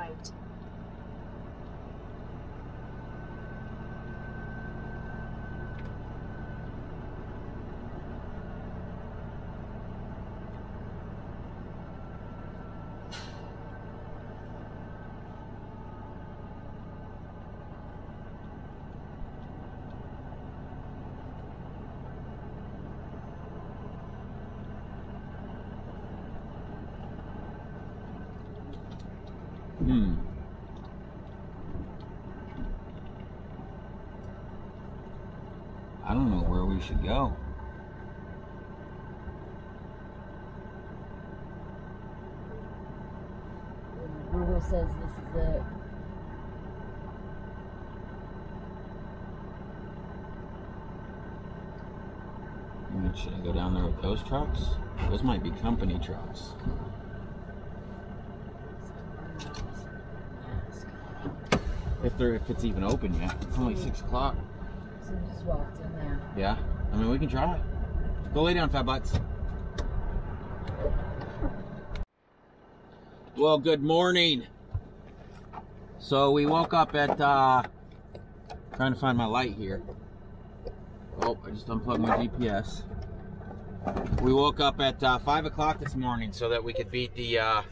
right. I don't know where we should go. Google says this is it. Should I go down there with those trucks? Those might be company trucks. If it's even open yet. It's only 6 o'clock. So we just walked in there. Yeah, I mean we can try. Go lay down, fat butts. Well, good morning. So we woke up at trying to find my light here. Oh, I just unplugged my GPS. We woke up at 5 o'clock this morning so that we could beat the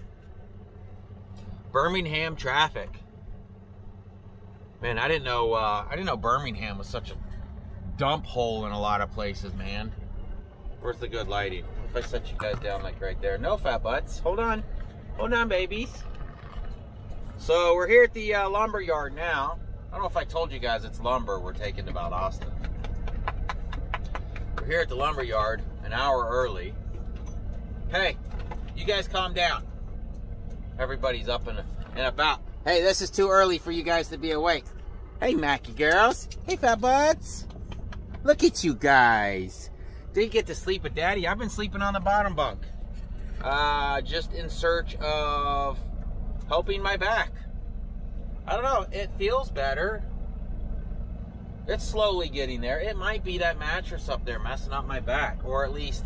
Birmingham traffic. Man, I didn't know Birmingham was such a dump hole in a lot of places, man. Where's the good lighting? If I set you guys down like right there. No, fat butts. Hold on, babies. So we're here at the lumber yard now. I don't know if I told you guys it's lumber we're taking to Valdosta. We're here at the lumber yard an hour early. Hey, you guys calm down. Everybody's up and about. Hey, this is too early for you guys to be awake. Hey, Mackie girls. Hey, fat butts. Look at you guys. Didn't get to sleep with Daddy. I've been sleeping on the bottom bunk. Just in search of helping my back. I don't know. It feels better. It's slowly getting there. It might be that mattress up there messing up my back, or at least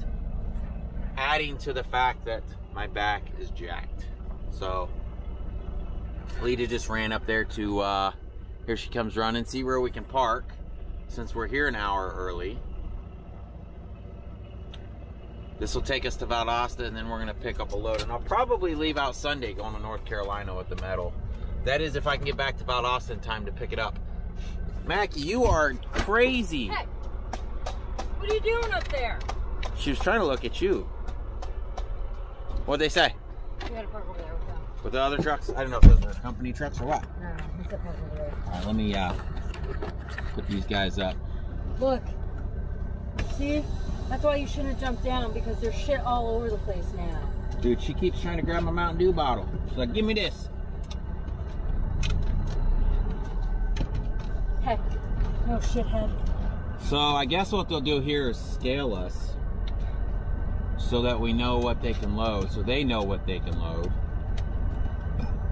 adding to the fact that my back is jacked. So Lita just ran up there to, here she comes running, see where we can park, since we're here an hour early. This will take us to Valdosta, and then we're gonna pick up a load, and I'll probably leave out Sunday going to North Carolina with the metal. That is if I can get back to Valdosta in time to pick it up. Mackie, you are crazy. Hey, what are you doing up there? She was trying to look at you. What'd they say? You gotta park over there with them. With the other trucks? I don't know if those are company trucks or what. No, he said park over there. All right, let me put these guys up. Look, see? That's why you shouldn't have jumped down, because there's shit all over the place now. Dude, she keeps trying to grab my Mountain Dew bottle. She's like, give me this. Heck, no shithead. So I guess what they'll do here is scale us so that we know what they can load, so they know what they can load.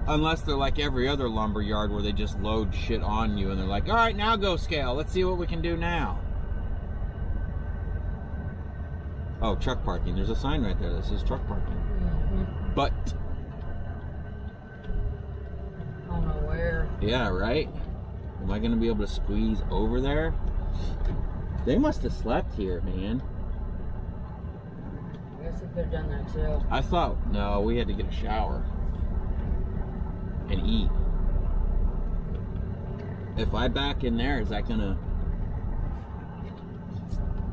Unless they're like every other lumber yard where they just load shit on you and they're like, all right, now go scale. Let's see what we can do now. Oh, truck parking. There's a sign right there that says truck parking. Mm-hmm. But. I don't know where. Yeah, right? Am I going to be able to squeeze over there? They must have slept here, man. I guess we could have done that too. I thought, no, we had to get a shower. And eat. If I back in there, is that going to...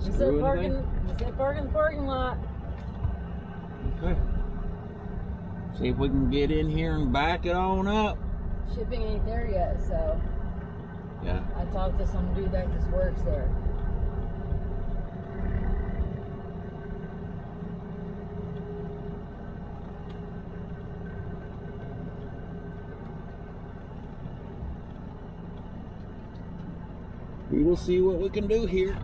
We said parking lot. Okay. See if we can get in here and back it on up. Shipping ain't there yet, so. Yeah. I talked to some dude that just works there. We will see what we can do here.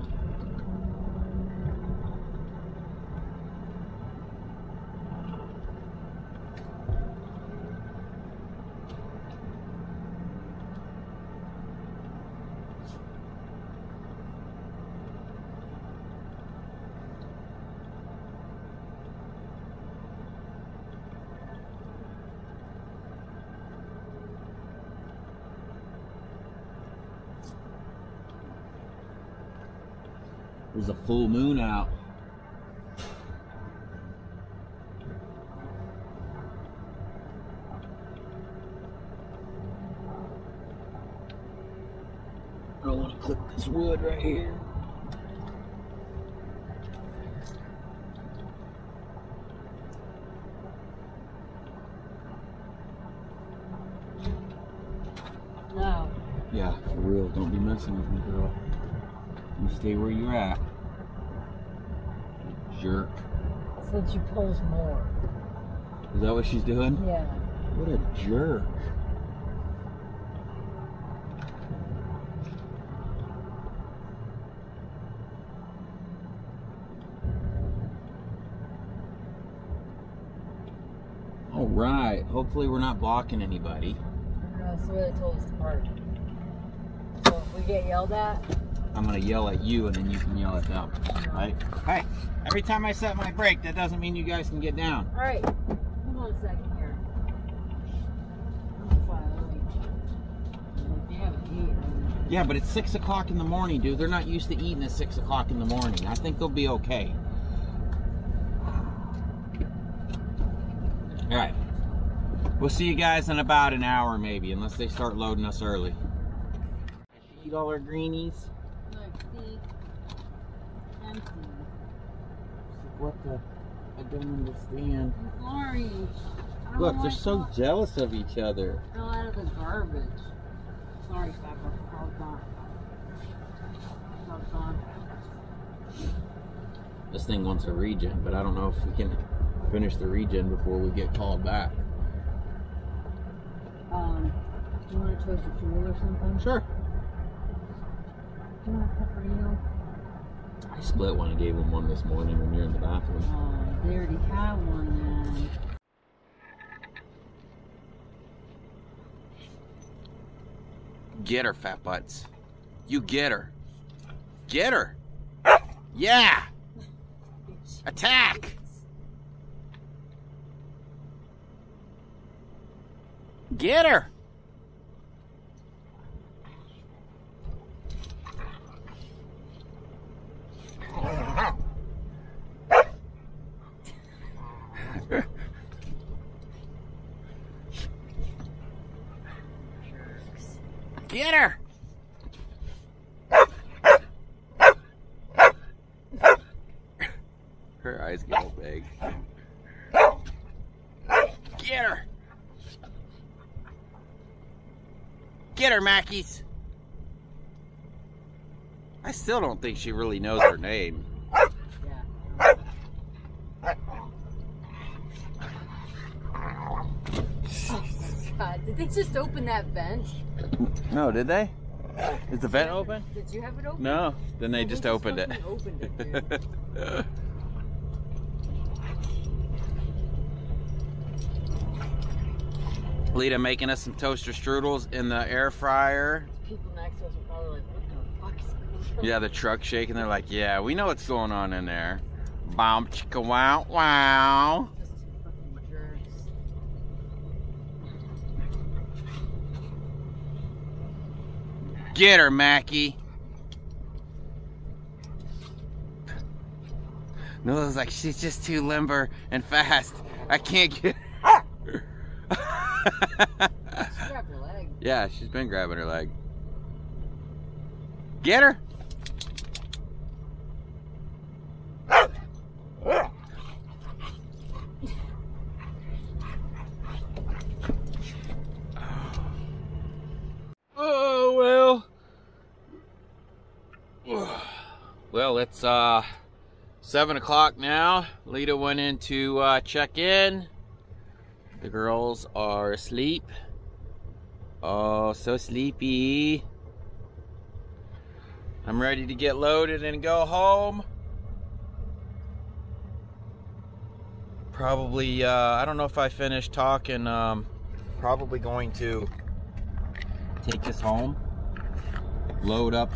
There's a full moon out. I don't want to clip this wood right here. No. Yeah, for real. Don't be messing with me, girl. You stay where you're at. Jerk. Said she pulls more. Is that what she's doing? Yeah. What a jerk. All right. Hopefully we're not blocking anybody. That's the way they told us to park. So if we get yelled at, I'm gonna yell at you and then you can yell at them, right? Hey, every time I set my brake, that doesn't mean you guys can get down. all right. Hold on a second here. Yeah, but it's 6 o'clock in the morning, dude. They're not used to eating at 6 o'clock in the morning. I think they'll be okay. All right. We'll see you guys in about an hour, maybe, unless they start loading us early. Did she eat all her greenies? See, empty. What the? I don't understand. I'm sorry. I don't Look, know they're why so it's jealous of each other. fell out of the garbage. Sorry, Pepper. I was gone. I was gone. This thing wants a regen, but I don't know if we can finish the regen before we get called back. Do you want a toasted strudel or something? Sure. Do you want a pepperino? I split one and gave him one this morning when you're in the bathroom. Oh, they already have one then. Get her, fat butts. You get her. Get her. Yeah. Attack. Get her. Get her. Her eyes get all big. Get her. Get her, Mackies. I still don't think she really knows her name. Yeah. Oh my God, did they just open that vent? No, did they? Is the vent open? Did you have it open? No. Then they just opened it. Opened it, dude. Lita making us some toaster strudels in the air fryer. People next to us are probably like, what the fuck is going on? Yeah, the truck shaking. They're like, yeah, we know what's going on in there. Bomb chicka wow wow. Just two fucking jerks. Get her, Mackie. Noah's like, she's just too limber and fast. I can't get her. She grabbed her leg. Yeah, she's been grabbing her leg. Get her. Oh, well. Well, it's 7 o'clock now. Lita went in to check in. The girls are asleep. Oh, so sleepy. I'm ready to get loaded and go home. Probably, I don't know if I finished talking. Probably going to take this home, load up,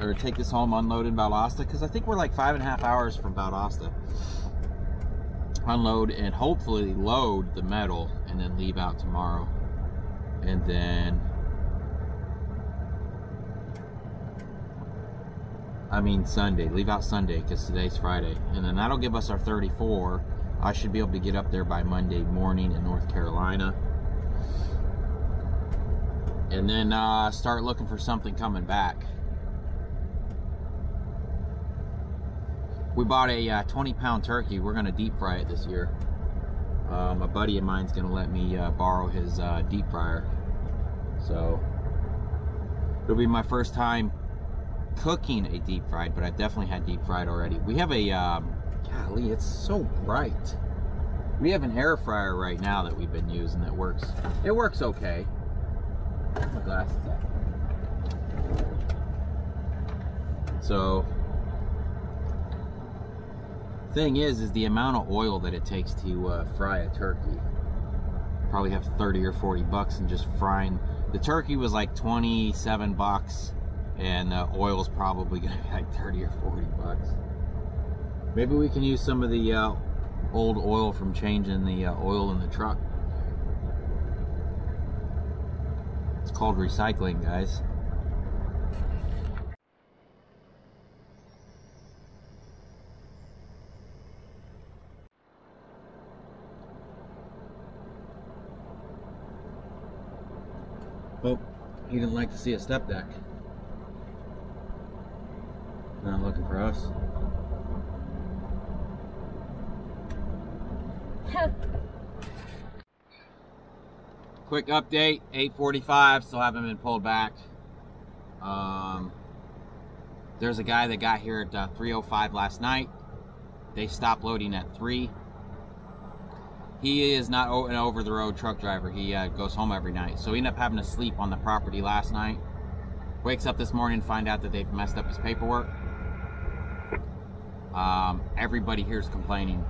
or take this home, unload in Valdosta, because I think we're like 5.5 hours from Valdosta. Unload and hopefully load the metal and then leave out tomorrow. And then I I mean Sunday. Leave out Sunday because today's Friday. And then that'll give us our 34. I should be able to get up there by Monday morning in North Carolina. And then start looking for something coming back. We bought a 20-pound turkey. We're going to deep fry it this year. A buddy of mine's going to let me borrow his deep fryer. So it'll be my first time cooking a deep fried, but I've definitely had deep fried already. We have a, golly, it's so bright. We have an air fryer right now that we've been using that works. It works okay. Where's my glasses at? So, thing is the amount of oil that it takes to fry a turkey. Probably have 30 or 40 bucks in just frying. The turkey was like 27 bucks. And oil's probably gonna be like 30 or 40 bucks. Maybe we can use some of the old oil from changing the oil in the truck. It's called recycling, guys. Oh, he didn't like to see a step deck. Not looking for us. Quick update, 8:45, still haven't been pulled back. There's a guy that got here at 3:05 last night. They stopped loading at 3. He is not an over-the-road truck driver. He goes home every night. So he ended up having to sleep on the property last night. Wakes up this morning and find out that they've messed up his paperwork. Everybody here is complaining.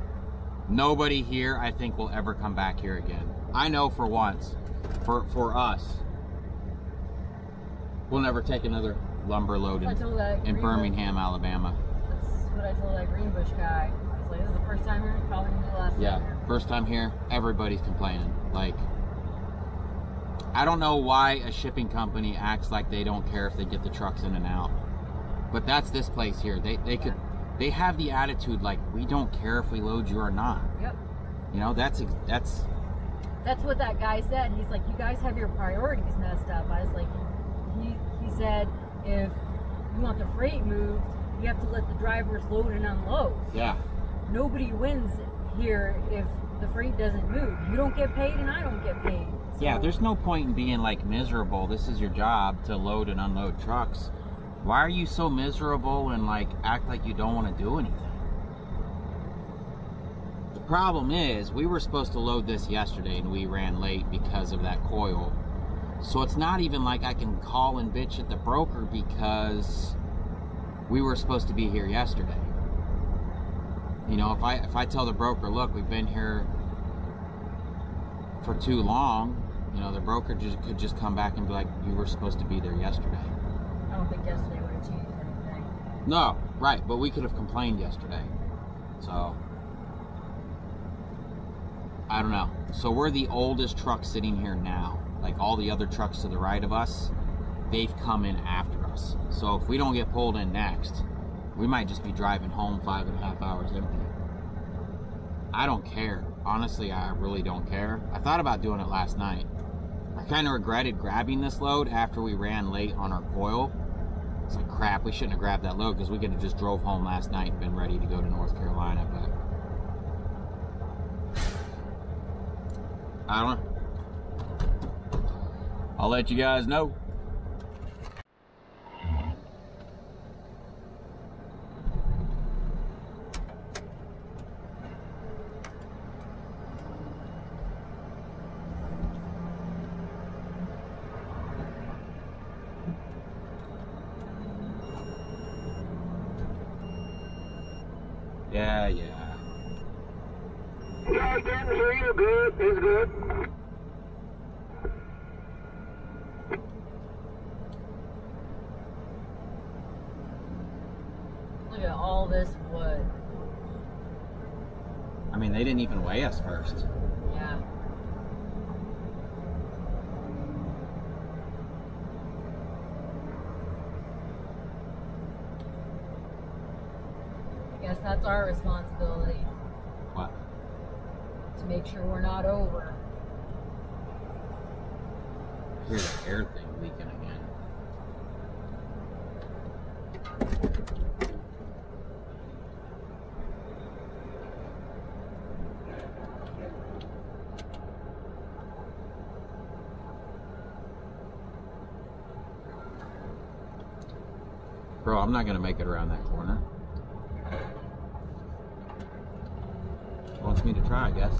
Nobody here, I think, will ever come back here again. I know for once, for us, we'll never take another lumber load in Birmingham, Alabama. That's what I told that Greenbush guy. I was like, this is the first time here, probably gonna be the last time here. First time here, everybody's complaining. Like, I don't know why a shipping company acts like they don't care if they get the trucks in and out. But that's this place here. They have the attitude like, we don't care if we load you or not. Yep. You know, that's what that guy said. He's like, you guys have your priorities messed up. I was like, he said, if you want the freight moved, you have to let the drivers load and unload. Yeah. Nobody wins here if the freight doesn't move. You don't get paid and I don't get paid. So, yeah, there's no point in being like miserable. This is your job to load and unload trucks. Why are you so miserable and like act like you don't want to do anything? The problem is we were supposed to load this yesterday and we ran late because of that coil. So it's not even like I can call and bitch at the broker because we were supposed to be here yesterday. You know, if I tell the broker, look, we've been here for too long, you know, the broker could just come back and be like, you were supposed to be there yesterday. I don't think yesterday would have changed anything. No, right, but we could have complained yesterday. So, I don't know. So we're the oldest truck sitting here now. Like all the other trucks to the right of us, they've come in after us. So if we don't get pulled in next, we might just be driving home 5.5 hours empty. I don't care. Honestly, I really don't care. I thought about doing it last night. I kind of regretted grabbing this load after we ran late on our coil. It's like, crap, we shouldn't have grabbed that load because we could have just drove home last night and been ready to go to North Carolina, but I don't know. I'll let you guys know. Yeah. Yeah, I can hear you good. It's good. Look at all this wood. I mean, they didn't even weigh us first. Yeah. that's our responsibility. What? To make sure we're not over. Here's the air thing leaking again. Bro, I'm not gonna make it around that corner. Wants me to try, I guess.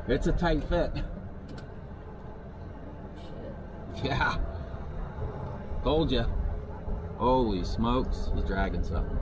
It's a tight fit. Shit. Yeah. Told ya. Holy smokes, he's dragging something.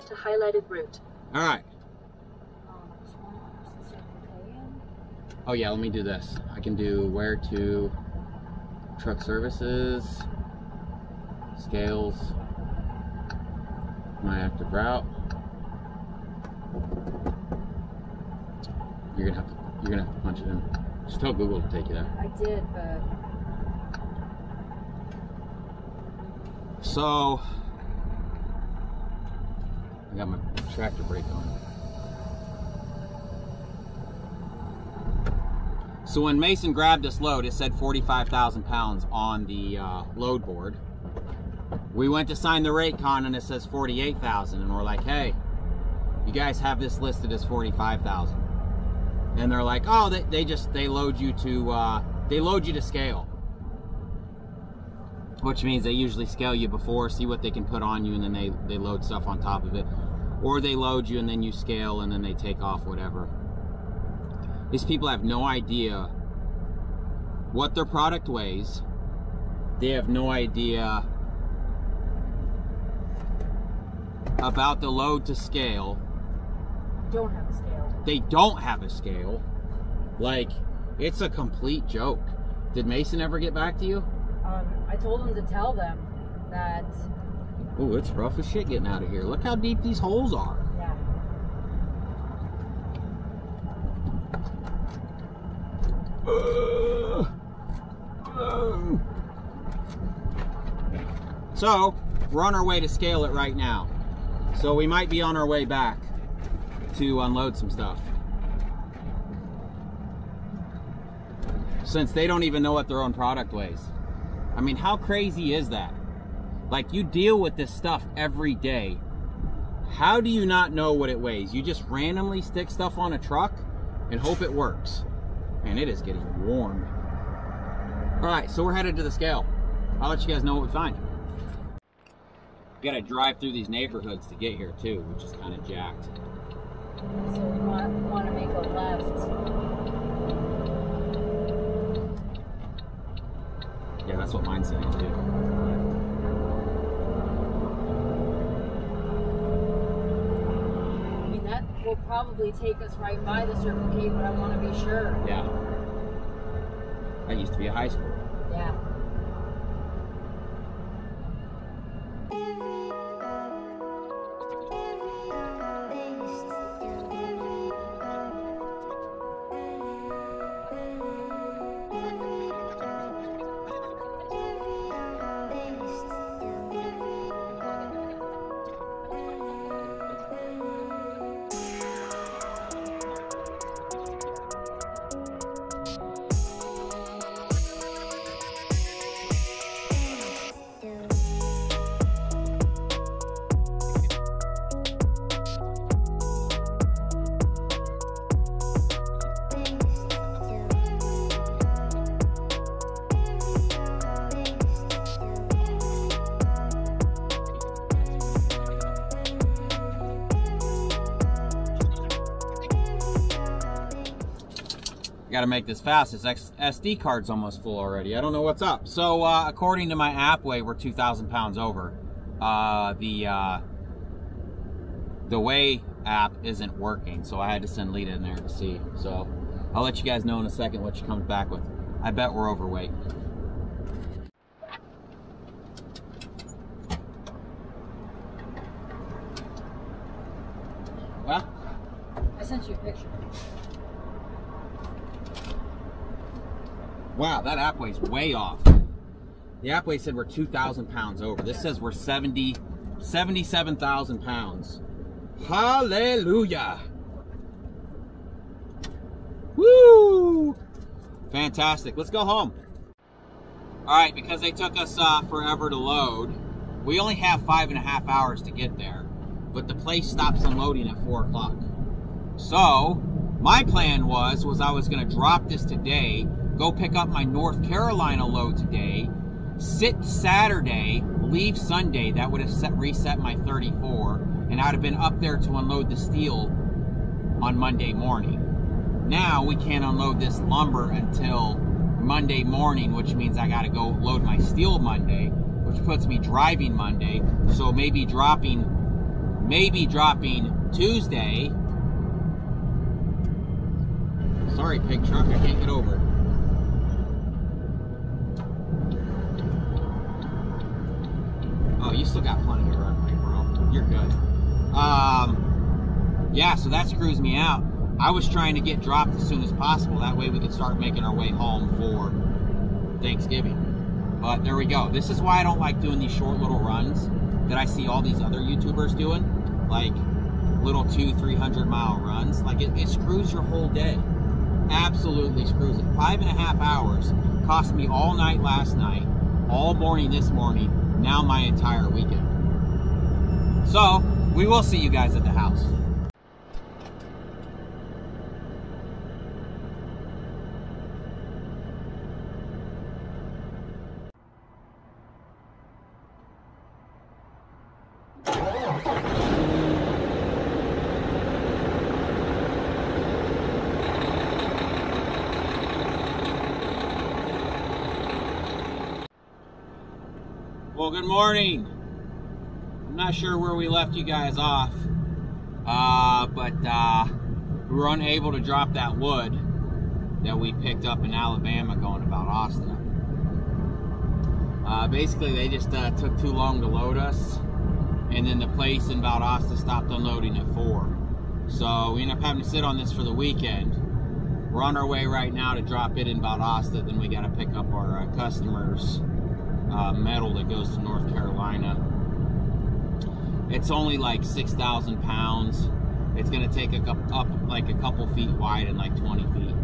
To highlighted route. All right. Oh yeah, let me do this. I can do where to, truck services, scales, my active route. You're gonna have to punch it in. Just tell Google to take you there. I did, but so I got my tractor brake on. So when Mason grabbed this load, it said 45,000 pounds on the load board. We went to sign the rate con and it says 48,000, and we're like, hey, you guys have this listed as 45,000. And they're like, oh, they load you to scale. Which means they usually scale you before, see what they can put on you, and then they load stuff on top of it. Or they load you and then you scale and then they take off whatever. These people have no idea what their product weighs. They have no idea about the load to scale. don't have a scale. They don't have a scale. Like, it's a complete joke. Did Mason ever get back to you? I told him to tell them that... Oh, it's rough as shit getting out of here. Look how deep these holes are. Yeah. So, we're on our way to scale it right now. So we might be on our way back to unload some stuff. Since they don't even know what their own product weighs. I mean, how crazy is that? Like, you deal with this stuff every day. How do you not know what it weighs? You just randomly stick stuff on a truck and hope it works. And it is getting warm. All right, so we're headed to the scale. I'll let you guys know what we find. We gotta drive through these neighborhoods to get here too, which is kind of jacked. So we want to make a left. Yeah, that's what mine's saying too. I mean, that will probably take us right by the Circle K, but I want to be sure. Yeah. That used to be a high school. Yeah. Got to make this fast. This SD card's almost full already. I don't know what's up. So according to my app weigh, we're 2,000 pounds over. The weigh app isn't working, so I had to send Lita in there to see. So I'll let you guys know in a second what she comes back with. I bet we're overweight. Well, I sent you a picture. Wow, that app weighs way off. The app weigh said we're 2,000 pounds over. This says we're 77,000 pounds. Hallelujah. Woo! Fantastic. Let's go home. All right, because they took us forever to load, we only have 5.5 hours to get there, but the place stops unloading at 4 o'clock. So my plan was I was going to drop this today, go pick up my North Carolina load today, sit Saturday, leave Sunday. That would have reset my 34, and I'd have been up there to unload the steel on Monday morning. Now we can't unload this lumber until Monday morning, which means I got to go load my steel Monday, which puts me driving Monday. So maybe dropping Tuesday. Sorry, pig truck, I can't get over. Oh, you still got plenty of runway, bro. You're good. Yeah, so that screws me out. I was trying to get dropped as soon as possible. That way we could start making our way home for Thanksgiving. But there we go. This is why I don't like doing these short little runs that I see all these other YouTubers doing. Like little 200-300 mile runs. Like it screws your whole day. Absolutely screws it. 5.5 hours cost me all night last night, all morning this morning, now my entire weekend. So we will see you guys at the house. Well, good morning. I'm not sure where we left you guys off, but we were unable to drop that wood that we picked up in Alabama going to Valdosta. Basically, they just took too long to load us, and then the place in Valdosta stopped unloading at 4. So we ended up having to sit on this for the weekend. We're on our way right now to drop it in Valdosta. Then we got to pick up our customers' metal that goes to North Carolina. It's only like 6,000 pounds. It's going to take up like a couple feet wide and like 20 feet.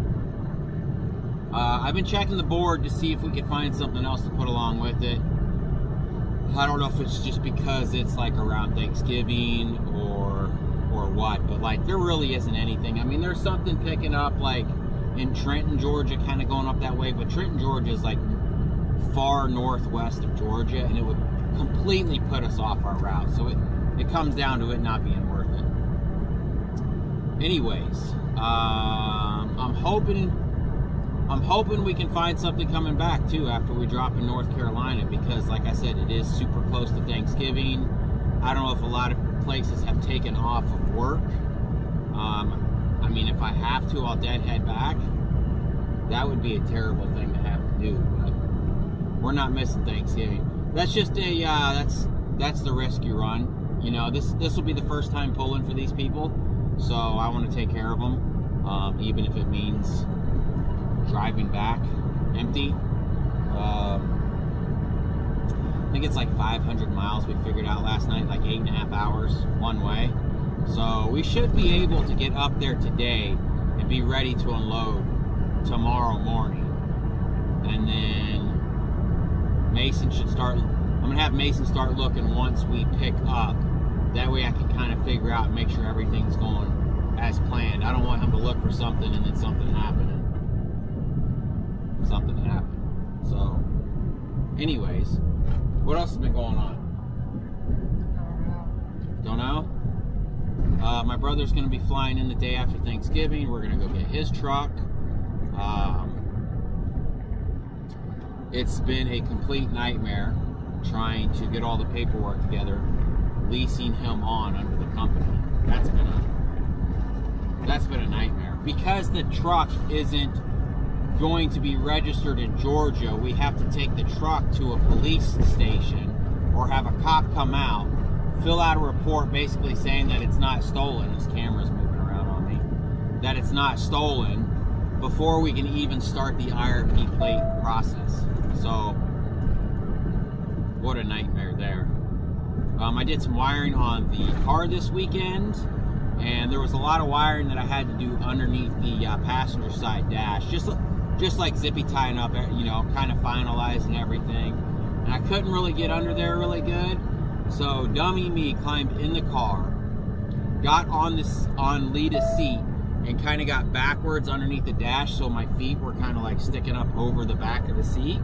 I've been checking the board to see if we could find something else to put along with it. I don't know if it's just because it's like around Thanksgiving or what, but like there really isn't anything. I mean, there's something picking up like in Trenton, Georgia, kind of going up that way, but Trenton, Georgia is like far northwest of Georgia, and it would completely put us off our route. So it comes down to it not being worth it. Anyways, I'm hoping we can find something coming back too after we drop in North Carolina, because like I said, it is super close to Thanksgiving. I don't know if a lot of places have taken off of work. I mean, if I have to, I'll deadhead back. That would be a terrible thing to have to do, but we're not missing Thanksgiving. That's just a that's the risk you run. You know, this will be the first time pulling for these people, so I want to take care of them, even if it means driving back empty. I think it's like 500 miles we figured out last night, like 8.5 hours one way. So we should be able to get up there today and be ready to unload tomorrow morning. And then Mason should start, I'm gonna have Mason start looking once we pick up. That way I can kind of figure out and make sure everything's going as planned. I don't want him to look for something and then something happening. Something happened. So, anyways, what else has been going on? Don't know? My brother's going to be flying in the day after Thanksgiving. We're going to go get his truck. It's been a complete nightmare trying to get all the paperwork together, leasing him on under the company. That's been a nightmare. Because the truck isn't going to be registered in Georgia, we have to take the truck to a police station or have a cop come out, fill out a report basically saying that it's not stolen. This camera's moving around on me. That it's not stolen before we can even start the IRP plate process. So, what a nightmare there. I did some wiring on the car this weekend, and there was a lot of wiring that I had to do underneath the passenger side dash. Just like zippy tying up, you know, kind of finalizing everything. And I couldn't really get under there really good. So dummy me climbed in the car, got on Lita's seat, and kind of got backwards underneath the dash, so my feet were kind of like sticking up over the back of the seat.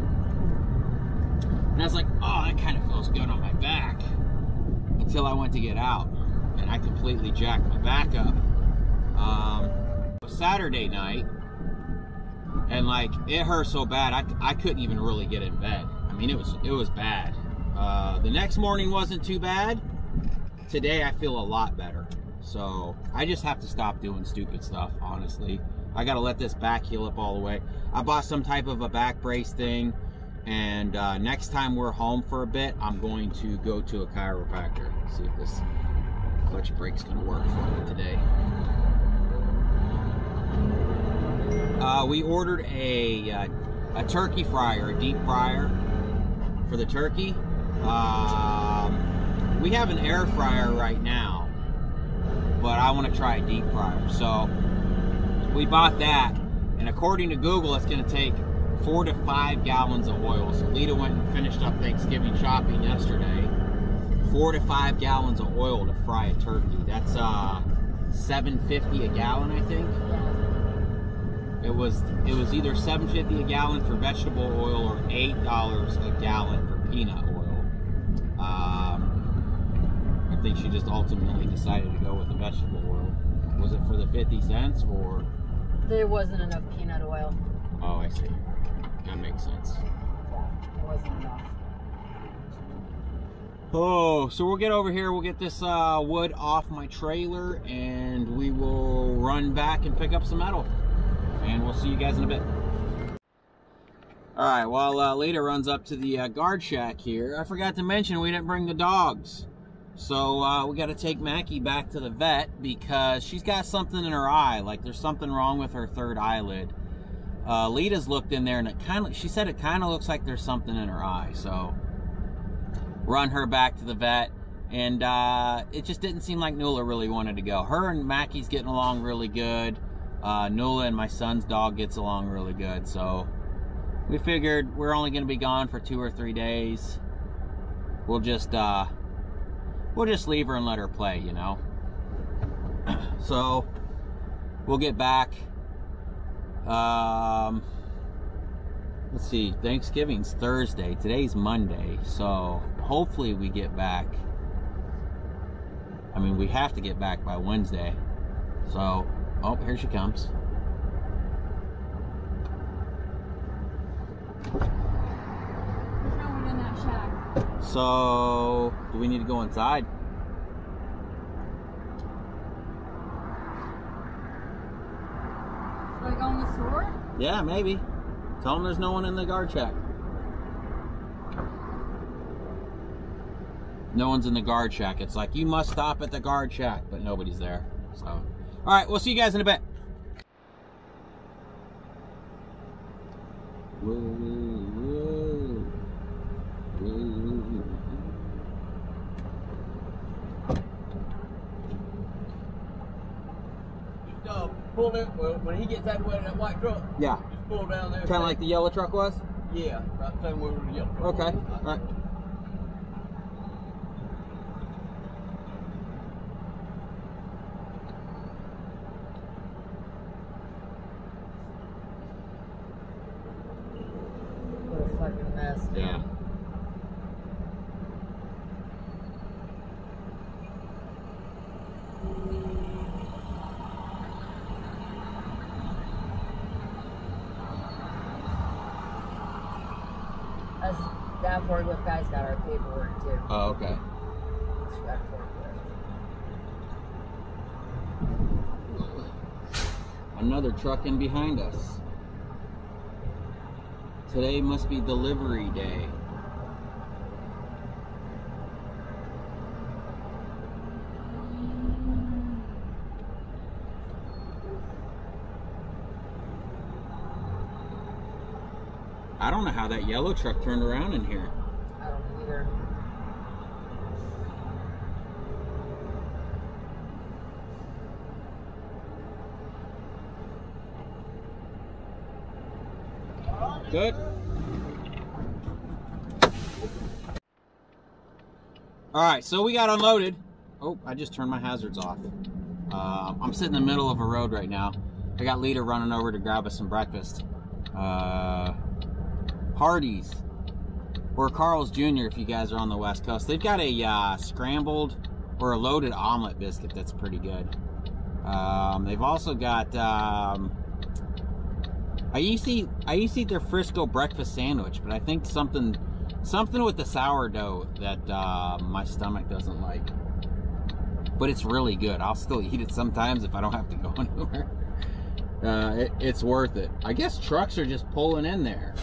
And I was like, oh, that kind of feels good on my back. Until I went to get out, and I completely jacked my back up. Saturday night, and like it hurt so bad I couldn't even really get in bed. I mean, it was bad. The next morning wasn't too bad. Today I feel a lot better. So I just have to stop doing stupid stuff, honestly. I gotta let this back heal up all the way. I bought some type of a back brace thing, and next time we're home for a bit, I'm going to go to a chiropractor. See if this clutch brake's gonna work for me today. We ordered a turkey fryer, a deep fryer for the turkey. We have an air fryer right now, but I want to try a deep fryer. So we bought that, and according to Google, it's going to take 4 to 5 gallons of oil. So Lita went and finished up Thanksgiving shopping yesterday. 4 to 5 gallons of oil to fry a turkey. That's $7.50 a gallon, I think. It was either $7.50 a gallon for vegetable oil or $8 a gallon for peanut oil. I think she just ultimately decided to go with the vegetable oil. Was it for the 50 cents or? There wasn't enough peanut oil. Oh, I see. That makes sense. It wasn't enough. Oh, so we'll get over here, we'll get this wood off my trailer, and we will run back and pick up some metal. And we'll see you guys in a bit. Alright, while Lita runs up to the guard shack here, I forgot to mention we didn't bring the dogs. So we got to take Mackie back to the vet because she's got something in her eye. Like there's something wrong with her third eyelid. Lita's looked in there and she said it kind of looks like there's something in her eye. So run her back to the vet, and it just didn't seem like Nula really wanted to go. Her and Mackie's getting along really good. Nula and my son's dog gets along really good. So we figured we're only going to be gone for 2 or 3 days. We'll just leave her and let her play, you know. So we'll get back. Let's see, Thanksgiving's Thursday. Today's Monday. So hopefully we get back. I mean, we have to get back by Wednesday. So, oh, here she comes. There's no one in that shack. So, do we need to go inside? Should I go in the store? Yeah, maybe. Tell them there's no one in the guard shack. No one's in the guard shack. It's like, you must stop at the guard shack, but nobody's there. So, all right, we'll see you guys in a bit. Whoa, whoa, whoa. Just pull it when he gets that way in that white truck. Yeah. Just pull down there. Kind of like the yellow truck was? Yeah, right the same way with the yellow truck. Okay, all right. What a fucking mess. Yeah. That forklift guy's got our paperwork too. Oh, okay. That forklift. Another truck in behind us. Today must be delivery day. I don't know how that yellow truck turned around in here. I don't know either. Good. Alright, so we got unloaded. Oh, I just turned my hazards off. I'm sitting in the middle of a road right now. I got Lita running over to grab us some breakfast. Hardee's or Carl's Jr. if you guys are on the West Coast. They've got a scrambled or a loaded omelet biscuit that's pretty good. They've also got I used to eat their Frisco breakfast sandwich, but I think something with the sourdough that my stomach doesn't like. But it's really good. I'll still eat it sometimes if I don't have to go anywhere. It's worth it. I guess trucks are just pulling in there.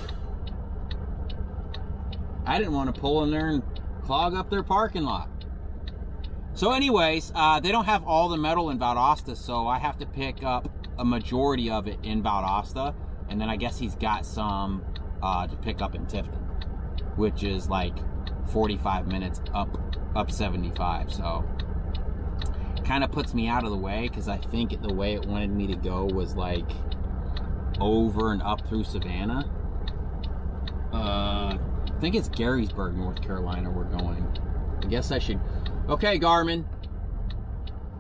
I didn't want to pull in there and clog up their parking lot. So anyways, they don't have all the metal in Valdosta, so I have to pick up a majority of it in Valdosta, and then I guess he's got some to pick up in Tifton, which is like 45 minutes up 75. So kind of puts me out of the way, because I think the way it wanted me to go was like over and up through Savannah. I think it's Garysburg, North Carolina we're going. I guess I should... Okay, Garmin.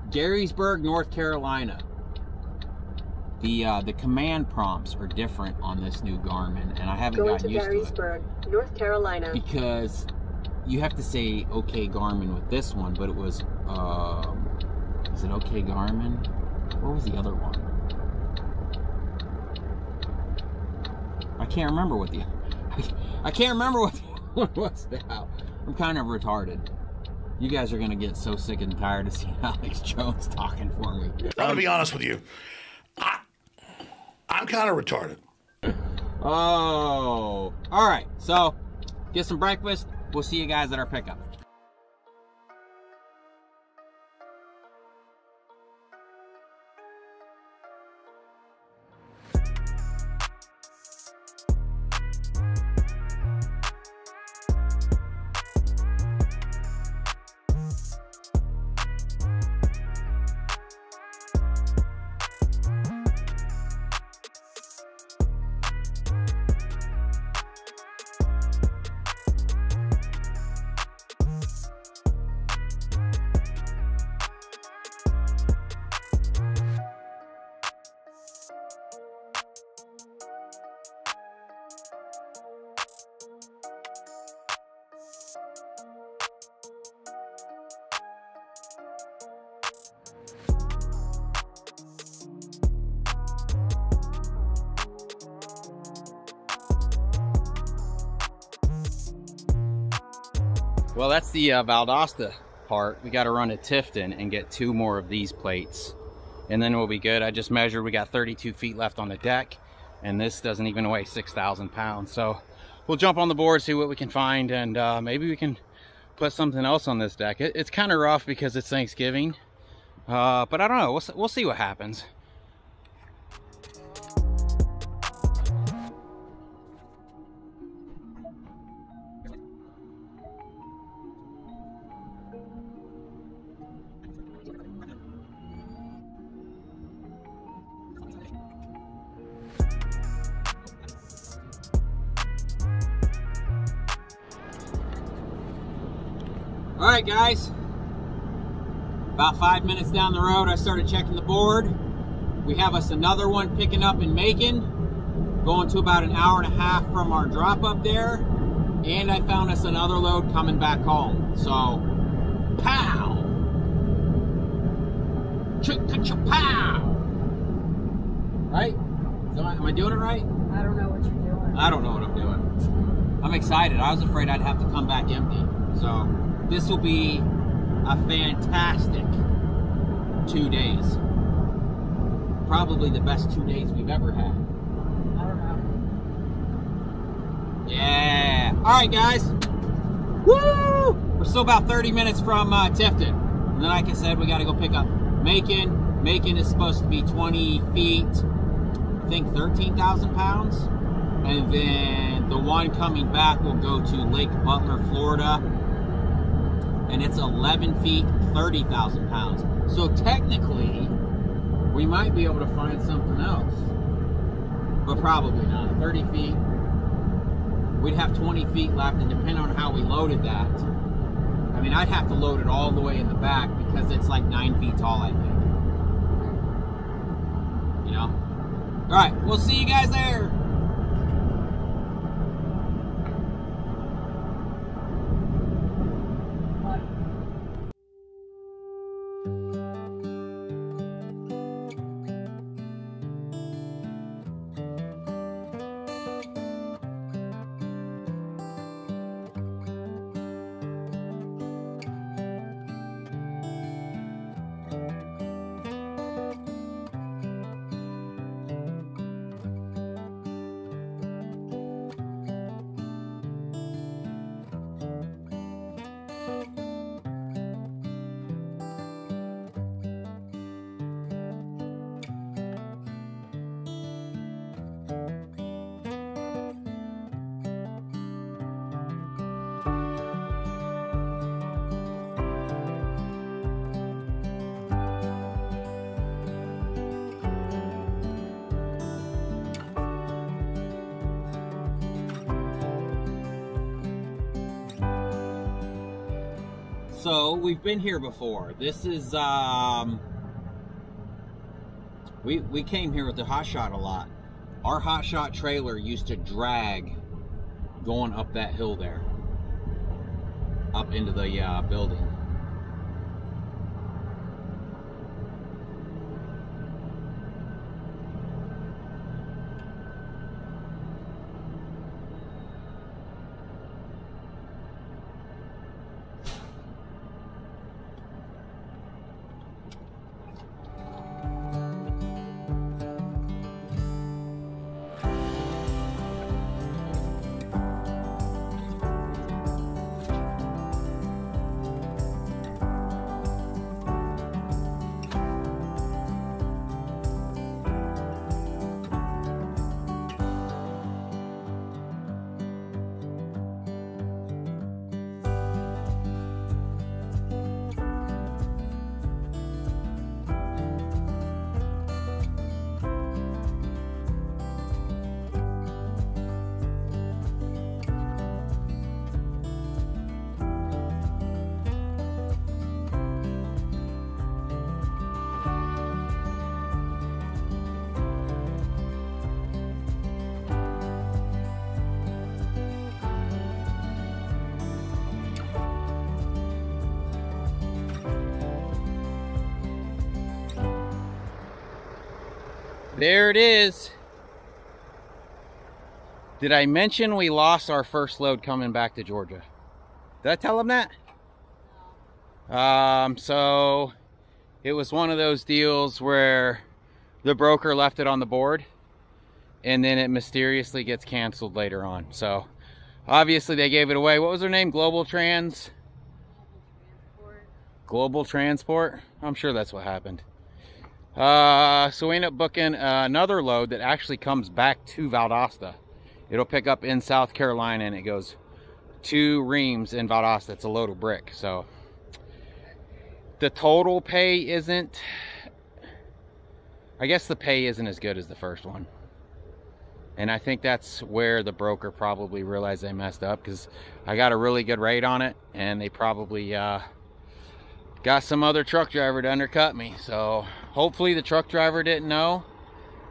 Garysburg, North Carolina. The command prompts are different on this new Garmin, and I haven't gotten used to it. Garysburg, North Carolina. Because you have to say okay Garmin with this one, but it was is it okay Garmin? What was the other one? I can't remember what the one was now. I'm kind of retarded. You guys are gonna get so sick and tired of seeing Alex Jones talking for me. I'm gonna be honest with you. I'm kind of retarded. Oh, all right. So, get some breakfast. We'll see you guys at our pickup. Well, that's the Valdosta part. We got to run to Tifton and get 2 more of these plates, and then we'll be good. I just measured, we got 32 feet left on the deck, and this doesn't even weigh 6,000 pounds. So we'll jump on the board, see what we can find, and maybe we can put something else on this deck. It's kind of rough because it's Thanksgiving, but I don't know. We'll see what happens. All right, guys, about 5 minutes down the road, I started checking the board. We have us another one picking up in Macon, going to about an hour and a half from our drop up there. And I found us another load coming back home. So, pow! Pow! Right? So am I doing it right? I don't know what you're doing. I don't know what I'm doing. I'm excited. I was afraid I'd have to come back empty. So, this will be a fantastic 2 days. Probably the best 2 days we've ever had. I don't know. Yeah. All right, guys. Woo! We're still about 30 minutes from Tifton. And then, like I said, we got to go pick up Macon. Macon is supposed to be 20 feet, I think 13,000 pounds. And then the one coming back will go to Lake Butler, Florida. And it's 11 feet, 30,000 pounds. So technically, we might be able to find something else. But probably not. 30 feet. We'd have 20 feet left, and depending on how we loaded that, I mean, I'd have to load it all the way in the back because it's like 9 feet tall, I think. You know? All right, we'll see you guys there. So we've been here before. This is we came here with the hot shot a lot. Our hot shot trailer used to drag going up that hill there, up into the building. There it is. Did I mention we lost our first load coming back to Georgia? Did I tell him that? So it was one of those deals where the broker left it on the board and then it mysteriously gets canceled later on. So obviously they gave it away. What was her name? Global Transport? I'm sure that's what happened. So we end up booking another load that actually comes back to Valdosta. It'll pick up in South Carolina and it goes to Reams in Valdosta. It's a load of brick. So the total pay isn't, I guess the pay isn't as good as the first one. And I think that's where the broker probably realized they messed up, because I got a really good rate on it and they probably got some other truck driver to undercut me. So hopefully the truck driver didn't know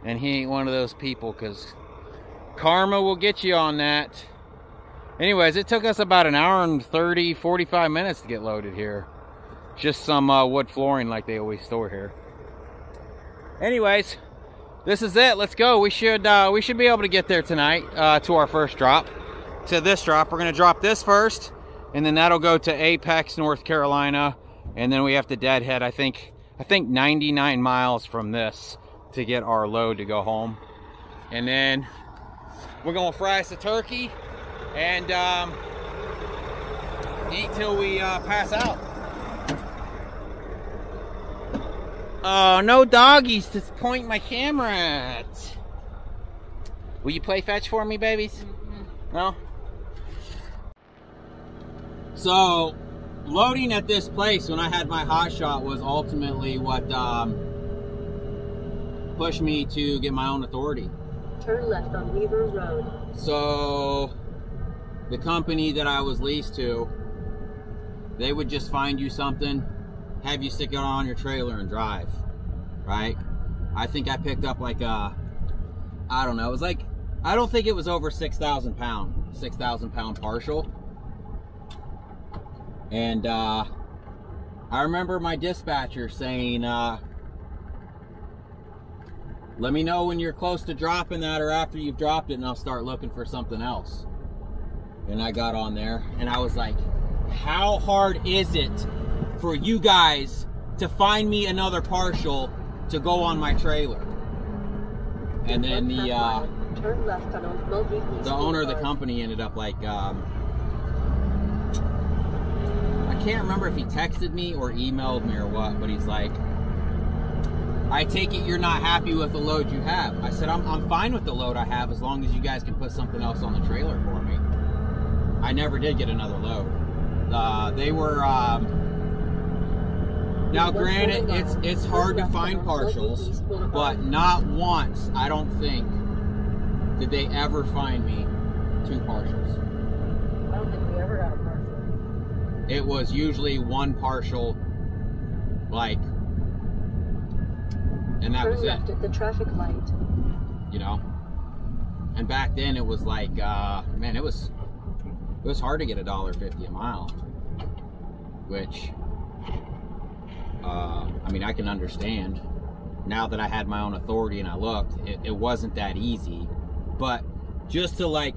and he ain't one of those people, because karma will get you on that. Anyways, it took us about an hour and 45 minutes to get loaded here. Just some wood flooring like they always store here. Anyways, this is it. Let's go. We should be able to get there tonight to our first drop. To this drop, we're gonna drop this first, and then that'll go to Apex, North Carolina, and then we have to deadhead. I think 99 miles from this to get our load to go home, and then we're gonna fry us a turkey and eat till we pass out. Oh, no doggies to point my camera at. Will you play fetch for me, babies? No? So, loading at this place when I had my hot shot was ultimately what pushed me to get my own authority. Turn left on Weaver Road. So, the company that I was leased to, they would just find you something, have you stick it on your trailer and drive, right? I think I picked up like a, I don't know, it was like, I don't think it was over 6,000 pound partial. And I remember my dispatcher saying, let me know when you're close to dropping that or after you've dropped it and I'll start looking for something else. And I got on there and I was like, how hard is it for you guys to find me another partial to go on my trailer? And then the owner of the company ended up like, I can't remember if he texted me or emailed me or what, but he's like, I take it you're not happy with the load you have. I said, I'm fine with the load I have as long as you guys can put something else on the trailer for me. I never did get another load. They were, now granted, it's hard to find partials, but not once, I don't think, did they ever find me 2 partials. I don't think we ever got a partial. It was usually 1 partial, like, and that was it. Turn left at the traffic light. You know? And back then it was like, man, it was hard to get $1.50 a mile, which, I mean, I can understand. Now that I had my own authority and I looked, it wasn't that easy. But just to like,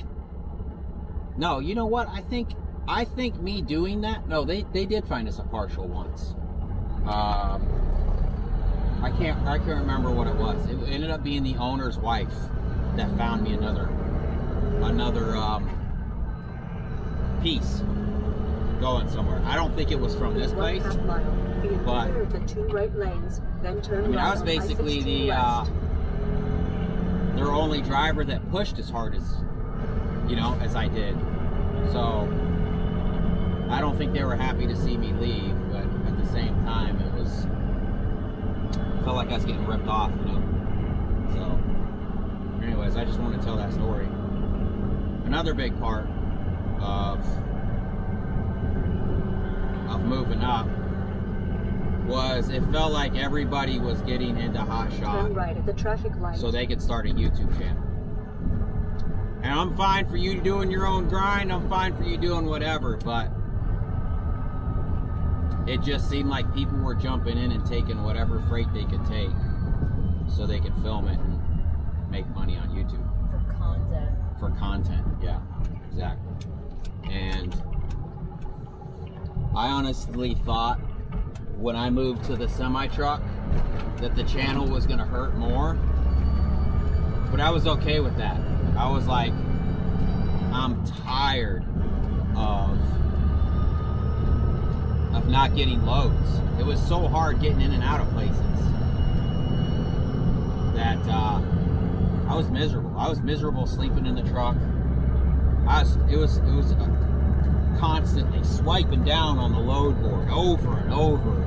no, you know what? I think me doing that, no, they did find us a partial once. I can't remember what it was. It ended up being the owner's wife that found me another piece going somewhere. I don't think it was from this place, but the 2 right lanes, then turn I mean, I was right basically the their only driver that pushed as hard as, you know, as I did. So I don't think they were happy to see me leave, but at the same time, it was, felt like I was getting ripped off, you know. So, anyways, I just want to tell that story. Another big part of moving up was it felt like everybody was getting into hot shot, turn right at the traffic light, so they could start a YouTube channel. And I'm fine for you doing your own grind, I'm fine for you doing whatever, but it just seemed like people were jumping in and taking whatever freight they could take so they could film it and make money on YouTube. For content. For content, yeah, exactly. And I honestly thought when I moved to the semi-truck that the channel was gonna hurt more, but I was okay with that. I was like, I'm tired of not getting loads. It was so hard getting in and out of places that I was miserable. I was miserable sleeping in the truck. It was constantly swiping down on the load board over and over,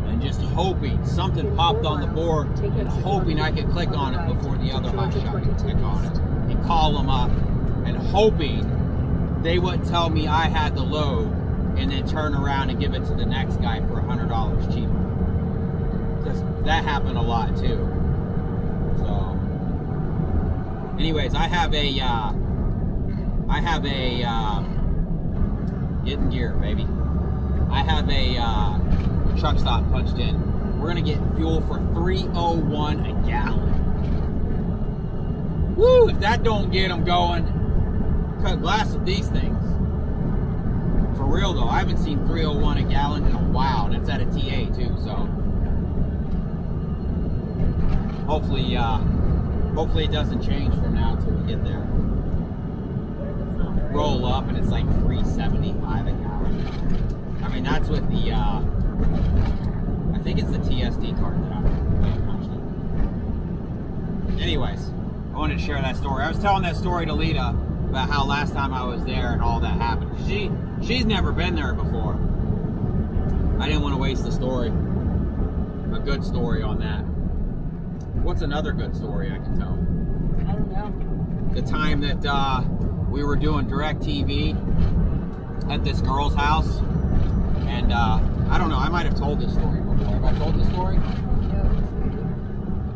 and just hoping something popped on the board, and hoping I could click on it before the other hotshot could click on it, and call them up, and hoping they wouldn't tell me I had the load, and then turn around and give it to the next guy for $100 cheaper. Because that happened a lot too. So, anyways, I have a get in gear, baby. I have a truck stop punched in. We're gonna get fuel for $3.01 a gallon. Woo! If that don't get them going, cut glass with these things. For real though, I haven't seen $3.01 a gallon in a while, and it's at a TA too. So hopefully it doesn't change from now until we get there. Roll up and it's like $3.75 a gallon. I mean, that's with the I think it's the TSD card that I'm punched in. Anyways, I wanted to share that story. I was telling that story to Lita about how last time I was there and all that happened. She's never been there before. I didn't want to waste the story. A good story on that. What's another good story I can tell? I don't know. The time that we were doing direct TV at this girl's house, and I don't know, I might have told this story before. Have I told this story?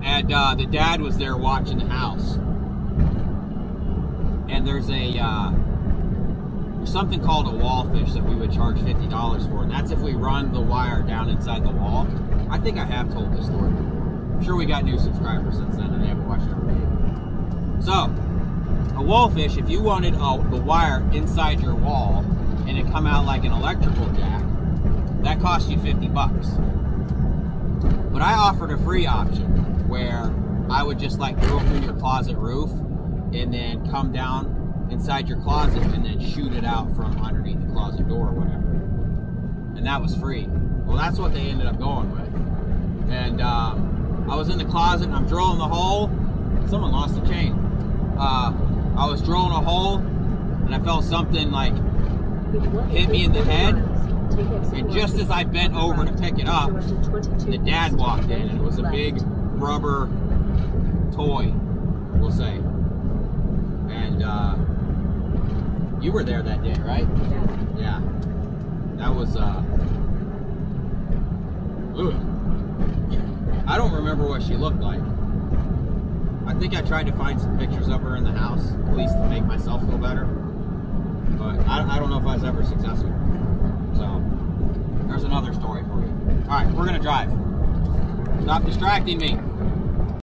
And the dad was there watching the house, and there's something called a wall fish that we would charge $50 for, and that's if we run the wire down inside the wall. I think I have told this story before. I'm sure we got new subscribers since then and they haven't watched every video. So, a wall fish, if you wanted the wire inside your wall and it come out like an electrical jack, that cost you $50. But I offered a free option where I would just like go through your closet roof and then come down inside your closet and then shoot it out from underneath the closet door or whatever. And that was free. Well, that's what they ended up going with. And I was in the closet and I'm drilling the hole. Someone lost the chain. I was drilling a hole and I felt something like hit me in the head. And just as I bent over to pick it up, the dad walked in, and it was a big rubber toy, we'll say. And you were there that day, right? Yeah. That was I don't remember what she looked like. I think I tried to find some pictures of her in the house, at least to make myself feel better. But I don't know if I was ever successful. So, there's another story for you. Alright, we're going to drive. Stop distracting me.